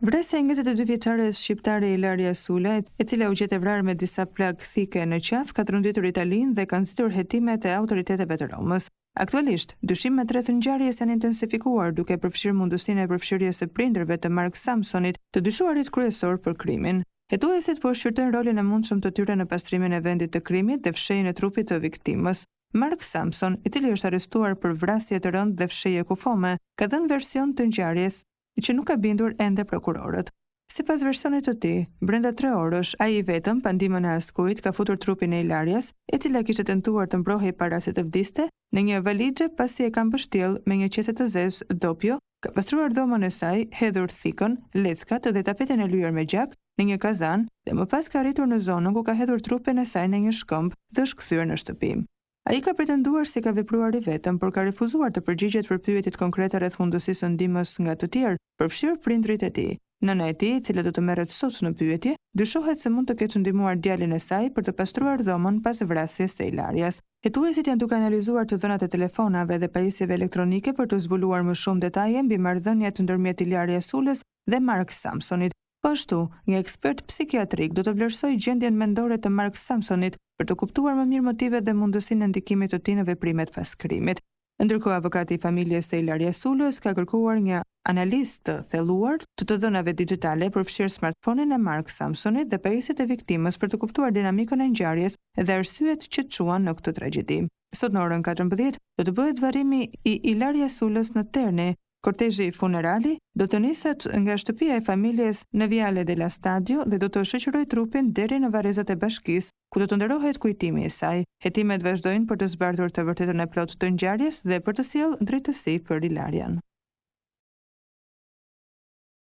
Vresja e 22 vjeçares shqiptare Ilaria Sula, e cila u gjet e vrarë me disa plagë thike në qaf, ka trondëtur Italinë dhe ka nxitur hetimet e autoriteteve të Romës. Aktualisht, dyshimet rreth ngjarjes janë intensifikuar duke përfshirë mundësinë e përfshirjes së prindërve të Mark Samsonit, të dyshuarit kryesor për krimin. Hetuesit po shqyrtojnë rolin e mundshëm të tyre në pastrimin e vendit të krimit dhe fshehjen e trupit të viktimës. Mark Samson, i cili është arrestuar për vrasje të rëndë dhe fshehje kufome, ka dhënë version të ngjarjes që nuk ka bindur ende prokurorët. Sipas versionit të tij, brenda 3 orësh, ai i vetëm, pa ndihmën e askujt, ka futur trupin e Ilarias, e cila kishte tentuar të mbrohej para se të vdiste, në një valixhe pasi e ka mbështjell me një qese të zezë dopjo, ka pastruar dhomën e saj, hedhur thikën, leckat dhe tapetin e lyer me gjak në një kazan dhe më pas ka arritur në zonën ku ka hedhur trupin e saj në një shkëmb dhe është kthyer në shtëpi. Ai ka pretenduar se ka vepruar i vetëm, por ka refuzuar të përgjigjet për pyetjet konkrete rreth mundësisë së ndihmës nga të tjerë, përfshirë prindrit e tij. Nëna e tij, e cila do të merret sot në pyetje, dyshohet se mund të ketë ndihmuar djalin e saj për të pastruar dhomën pas vrasjes së Ilarias. Hetuesit janë duke analizuar të dhënat e telefonave dhe pajisjeve elektronike për të zbuluar më shumë detaje mbi marrëdhëniet ndërmjet Ilarias Sulës dhe Mark Samsonit. Po ashtu, një ekspert psikiatrik do të vlerësojë gjendjen mendore të Mark Samsonit për të kuptuar më mirë motivet dhe mundësinë e ndikimit të tij në veprimet pas krimit. Ndërkohë, avokati i familjes së Ilarias Sulës ka kërkuar një analizë të thelluar të dhënave digjitale përfshirë smartphone-in e Mark Samsonit dhe pajisjet e viktimës për të kuptuar dinamikën e ngjarjes dhe arsyet që çuan në këtë tragjedi. Sot në orën 14 do të bëhet varrimi i Ilarias Sulës në Terni. Kortezhi funerali do të niset nga shtëpia e familjes në Viale della Stadio dhe do të shoqërojë trupin deri në varrezat e bashkisë, ku do të nderohet kujtimi i saj. Hetimet vazhdojnë për të zbardhur të vërtetën e plotë të ngjarjes dhe për të sjellë drejtësi për Ilarian.